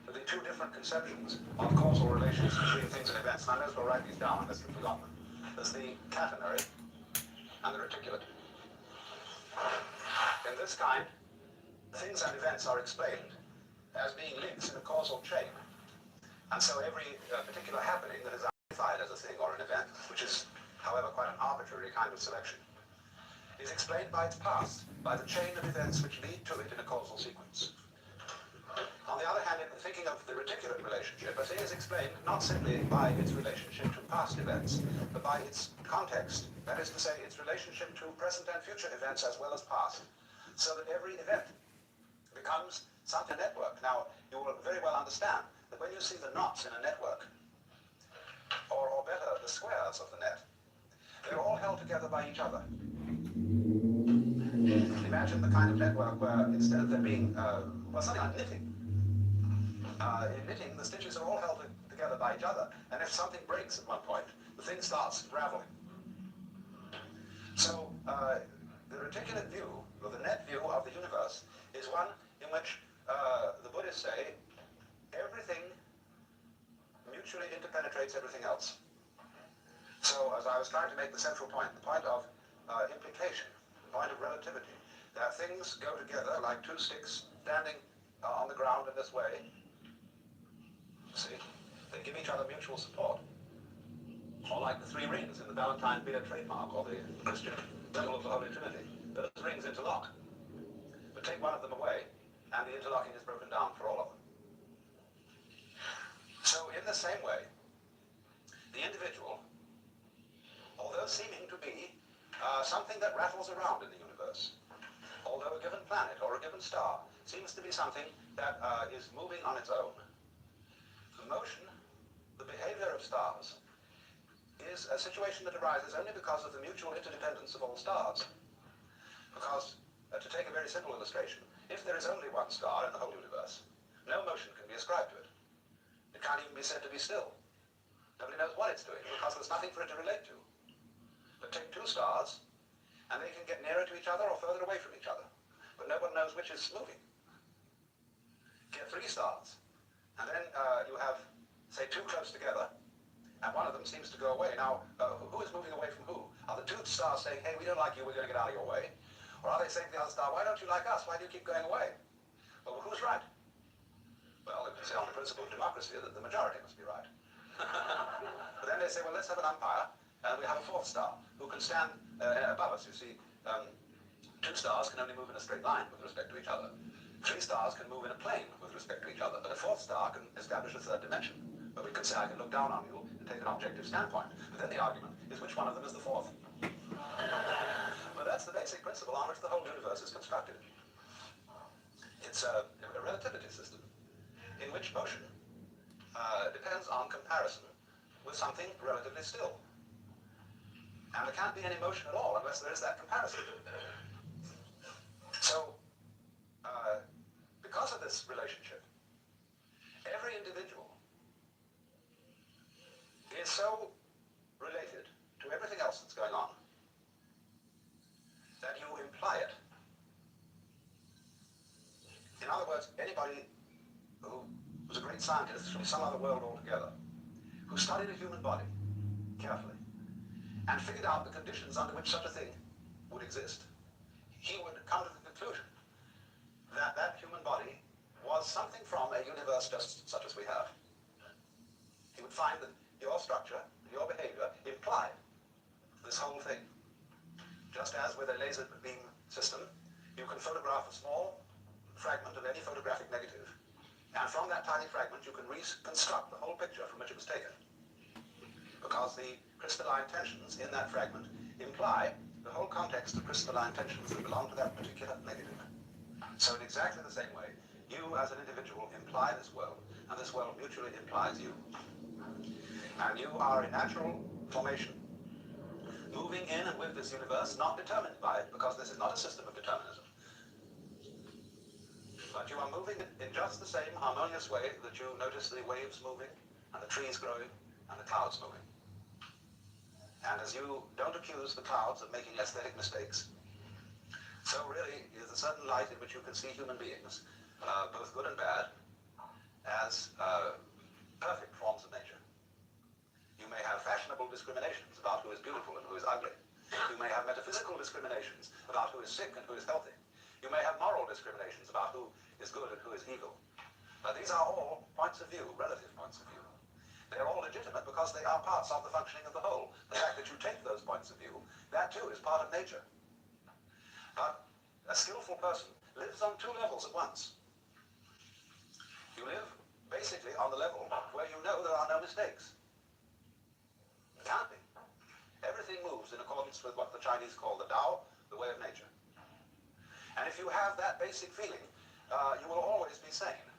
the two different conceptions of causal relations between things and events, and I may as well write these down unless you've forgotten them. There's the catenary and the reticulate. In this kind, things and events are explained as being links in a causal chain, and so every particular happening that is identified as a thing or an event, which is, however, quite an arbitrary kind of selection, is explained by its past, by the chain of events which lead to it in a causal sequence. On the other hand, in thinking of the relationship, a thing is explained not simply by its relationship to past events, but by its context, that is to say, its relationship to present and future events as well as past, so that every event becomes something network. Now, you will very well understand that when you see the knots in a network, or better, the squares of the net, they're all held together by each other. Imagine the kind of network where instead of there being, something like knitting, in knitting, the stitches are all held together by each other, and if something breaks at one point, the thing starts raveling. So, the reticulate view, or the net view of the universe, is one in which the Buddhists say everything mutually interpenetrates everything else. So, as I was trying to make the central point, the point of implication, the point of relativity, that things go together like two sticks standing on the ground in this way. See, they give each other mutual support. Or like the three rings in the Valentine beer trademark, or the Christian symbol of the Holy Trinity. Those rings interlock. But take one of them away, and the interlocking is broken down for all of them. So in the same way, the individual, although seeming to be something that rattles around in the universe, although a given planet or a given star seems to be something that is moving on its own, the motion, the behavior of stars, is a situation that arises only because of the mutual interdependence of all stars. Because, to take a very simple illustration, if there is only one star in the whole universe, no motion can be ascribed to it. It can't even be said to be still. Nobody knows what it's doing, because there's nothing for it to relate to. But take two stars, and they can get nearer to each other or further away from each other. But no one knows which is moving. Get three stars, and then you have, say, two close together, and one of them seems to go away. Now, who is moving away from who? Are the two stars saying, hey, we don't like you, we're going to get out of your way? Or are they saying to the other star, why don't you like us? Why do you keep going away? Well, who's right? Well, if you say on the principle of democracy that the majority must be right. But then they say, well, let's have an umpire, and we have a fourth star who can stand above us. You see, two stars can only move in a straight line with respect to each other. Three stars can move in a plane with respect to each other. But a fourth star can establish a third dimension. But we could say, I can look down on you and take an objective standpoint. But then the argument is which one of them is the fourth. But that's the basic principle on which the whole universe is constructed. It's a relativity system in which motion depends on comparison with something relatively still. And there can't be any motion at all unless there is that comparison. So, because of this relationship, every individual is so related to everything else that's going on that you imply it. In other words, anybody who was a great scientist from some other world altogether, who studied a human body carefully and figured out the conditions under which such a thing would exist, he would come to the conclusion that that human body was something from a universe just such as we have. He would find that your structure, your behavior, implied this whole thing. Just as with a laser beam system, you can photograph a small fragment of any photographic negative, and from that tiny fragment you can reconstruct the whole picture from which it was taken. Because the crystalline tensions in that fragment imply the whole context of crystalline tensions that belong to that particular negative. So in exactly the same way, you as an individual imply this world, and this world mutually implies you. And you are a natural formation, moving in and with this universe, not determined by it, because this is not a system of determinism. But you are moving in just the same harmonious way that you notice the waves moving, and the trees growing, and the clouds moving. And as you don't accuse the clouds of making aesthetic mistakes, so really is a certain light in which you can see human beings, both good and bad, as perfect forms of nature. You may have fashionable discriminations about who is beautiful and who is ugly. You may have metaphysical discriminations about who is sick and who is healthy. You may have moral discriminations about who is good and who is evil. But these are all points of view, relative points of view. They're all legitimate because they are parts of the functioning of the whole. The fact that you take those points of view, that too is part of nature. But a skillful person lives on two levels at once. You live basically on the level mistakes. It can't be. Everything moves in accordance with what the Chinese call the Tao, the way of nature. And if you have that basic feeling, you will always be sane.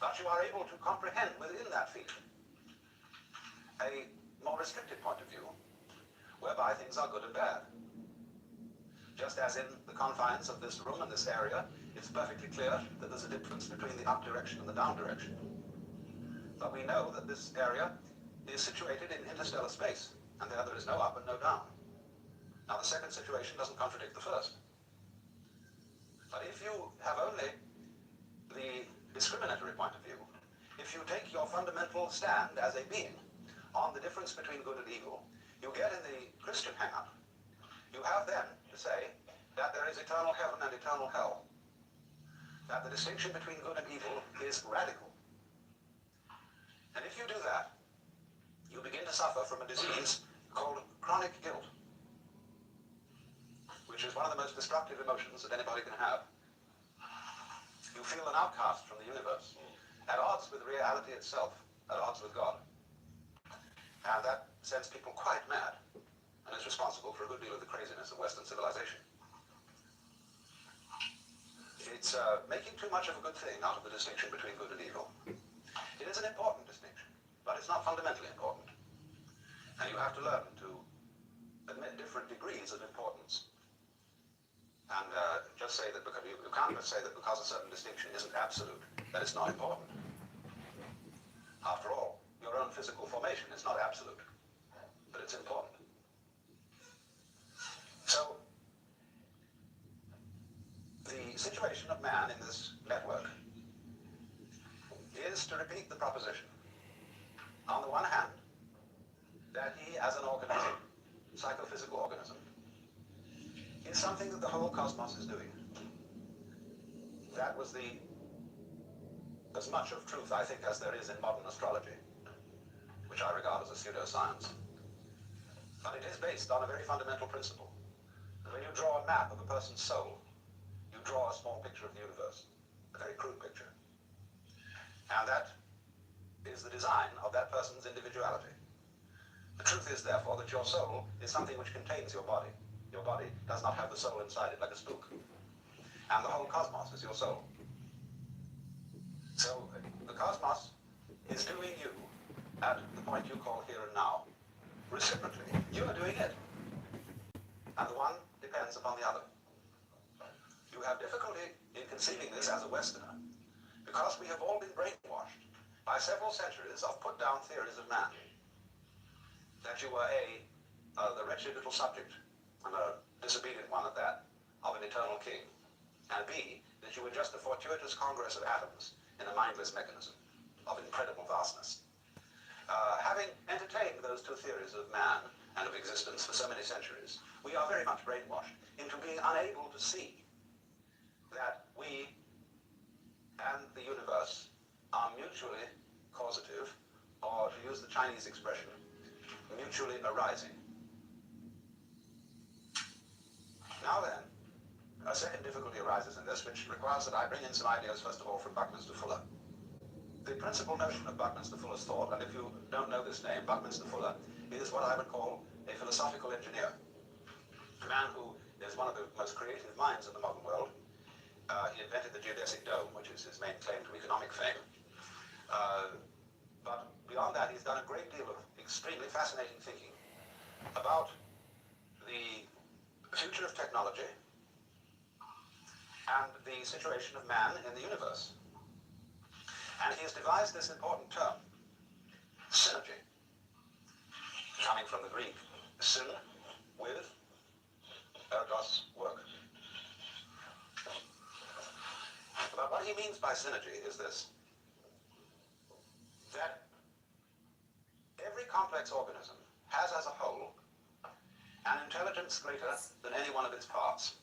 But you are able to comprehend within that feeling a more restricted point of view, whereby things are good and bad. Just as in the confines of this room and this area, it's perfectly clear that there's a difference between the up direction and the down direction. But we know that this area is situated in interstellar space, and there is no up and no down. Now, the second situation doesn't contradict the first. But if you have only the discriminatory point of view, if you take your fundamental stand as a being on the difference between good and evil, you get in the Christian hang-up. You have then to say that there is eternal heaven and eternal hell, that the distinction between good and evil is radical. And if you do that, you begin to suffer from a disease called chronic guilt, which is one of the most destructive emotions that anybody can have. You feel an outcast from the universe, at odds with reality itself, at odds with God. And that sends people quite mad, and is responsible for a good deal of the craziness of Western civilization. It's making too much of a good thing out of the distinction between good and evil. It is an important distinction, but it's not fundamentally important. And you have to learn to admit different degrees of importance. And just say that because you can't just say that because a certain distinction isn't absolute, that it's not important. After all, your own physical formation is not absolute, but it's important. So, the situation of man in this network is to repeat the proposition. On the one hand, that he as an organism, psychophysical organism, is something that the whole cosmos is doing. That was as much of truth, I think, as there is in modern astrology, which I regard as a pseudoscience. But it is based on a very fundamental principle. When you draw a map of a person's soul, you draw a small picture of the universe, a very crude picture. And that is the design of that person's individuality. The truth is, therefore, that your soul is something which contains your body. Your body does not have the soul inside it like a spook. And the whole cosmos is your soul. So the cosmos is doing you at the point you call here and now. Reciprocally, you are doing it. And the one depends upon the other. You have difficulty in conceiving this as a Westerner, because we have all been brainwashed by several centuries of put-down theories of man. That you were the wretched little subject, and a disobedient one at that, of an eternal king. And B, that you were just a fortuitous congress of atoms in a mindless mechanism of incredible vastness. Having entertained those two theories of man and of existence for so many centuries, we are very much brainwashed into being unable to see that we and the universe are mutually causative, or to use the Chinese expression, mutually arising. Now then, a second difficulty arises in this, which requires that I bring in some ideas, first of all, from Buckminster Fuller. The principal notion of Buckminster Fuller's thought, and if you don't know this name, Buckminster Fuller is what I would call a philosophical engineer. A man who is one of the most creative minds in the modern world. He invented the geodesic dome, which is his main claim to economic fame. But beyond that, he's done a great deal of extremely fascinating thinking about the future of technology and the situation of man in the universe. And he has devised this important term, synergy, coming from the Greek, syn, with, ergos, work. But what he means by synergy is this, that every complex organism has as a whole an intelligence greater than any one of its parts.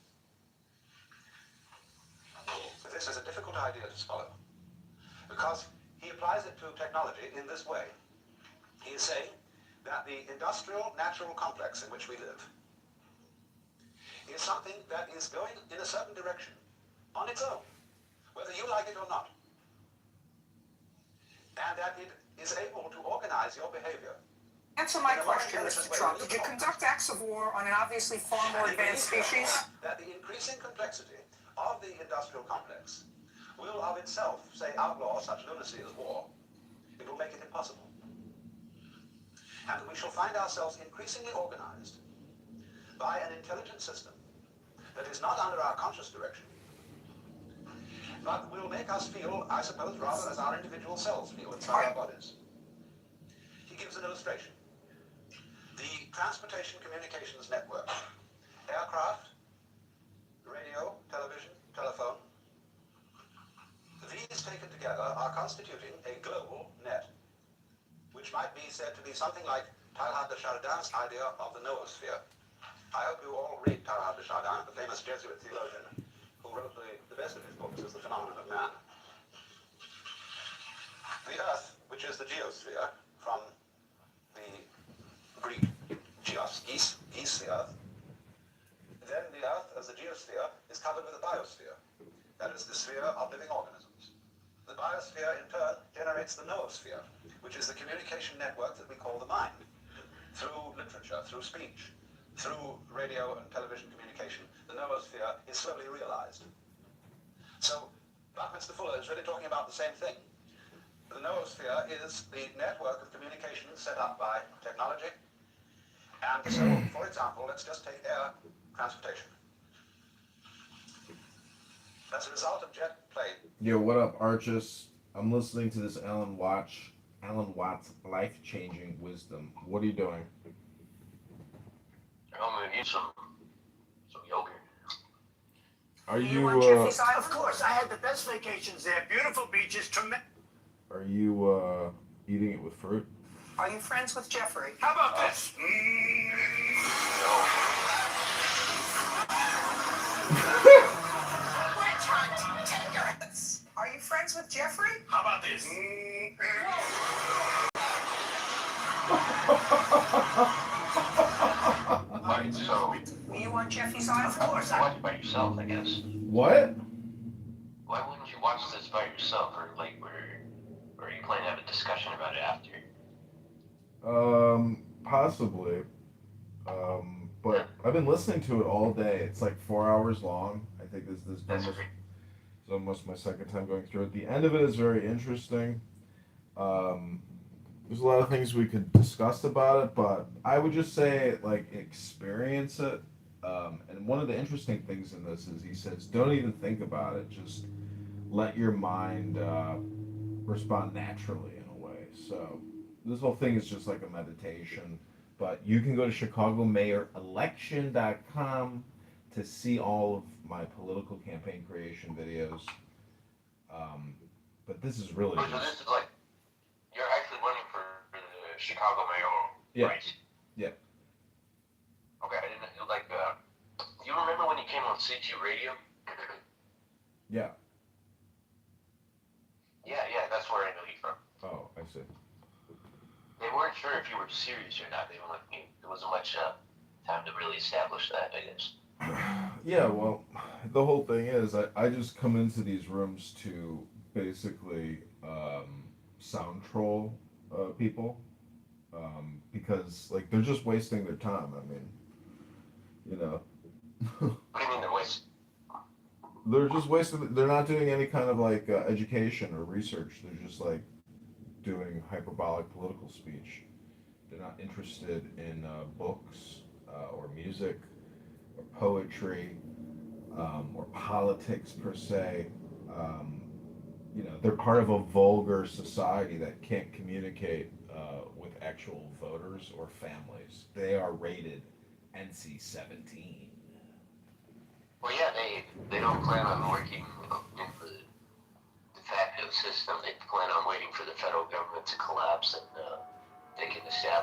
This is a difficult idea to swallow, because he applies it to technology in this way. He is saying that the industrial natural complex in which we live is something that is going in a certain direction on its own, whether you like it or not. And that it is able to organize your behavior. Answer my question, Mr. Trump. Did you conduct acts of war on an obviously far more advanced species? That the increasing complexity of the industrial complex will of itself, say, outlaw such lunacy as war. It will make it impossible. And we shall find ourselves increasingly organized by an intelligent system that is not under our conscious direction, but will make us feel, I suppose, rather as our individual selves feel inside our bodies. He gives an illustration. The transportation communications network, aircraft, radio, television, telephone, these taken together are constituting a global net, which might be said to be something like Teilhard de Chardin's idea of the noosphere. I hope you all read Teilhard de Chardin, the famous Jesuit theologian, who wrote the best of his books is The Phenomenon of Man. The Earth, which is the geosphere, from the Greek geos, geese, the Earth. Then the Earth, as the geosphere, is covered with a biosphere. That is the sphere of living organisms. The biosphere, in turn, generates the noosphere, which is the communication network that we call the mind. Through literature, through speech, through radio and television communication, the noosphere is slowly realized. So, Buckminster Fuller is really talking about the same thing. The noosphere is the network of communication set up by technology. And so, for example, let's just take air transportation. As a result of jet plane. Yo, what up, Archis? I'm listening to this Alan Watts life-changing wisdom. What are you doing? I'm gonna eat some yogurt. Are You you want Jeffy's Island? Of course, I had the best vacations there. Beautiful beaches, tremendous. are you eating it with fruit? Are you friends with Jeffrey? How about this? Witch hunt! Take your hits! Are you friends with Jeffrey? How about this? Right, so Were you on Jeffy's Island? Of course, watch by yourself, I guess. What? Why wouldn't you watch this by yourself, or like, or you plan to have a discussion about it after? Possibly. But I've been listening to it all day. It's like 4 hours long. I think this is That's almost, great. it's almost my second time going through it. The end of it is very interesting. There's a lot of things we could discuss about it, but I would just say, like, experience it. And one of the interesting things in this is he says, don't even think about it. Just let your mind respond naturally in a way. So this whole thing is just like a meditation. But you can go to ChicagoMayorElection.com to see all of my political campaign creation videos. But this is really So this is like, you're actually running for the Chicago mayor race? Yeah. Okay, I didn't, like, you remember when you came on CT Radio? Yeah. Yeah, that's where I know you from. Oh, I see. They weren't sure if you were serious or not. They were like, there wasn't much time to really establish that, I guess. Yeah, well, the whole thing is I just come into these rooms to basically sound troll people because, like, they're just wasting their time. I mean, you know. What do you mean they're wasting? They're just wasting. They're not doing any kind of, like, education or research. They're just, like, doing hyperbolic political speech. They're not interested in books or music or poetry or politics per se. You know, they're part of a vulgar society that can't communicate with actual voters or families. They are rated NC-17. Well, yeah, they don't plan on working in for the de facto system. They plan on waiting for the federal government to collapse and they can establish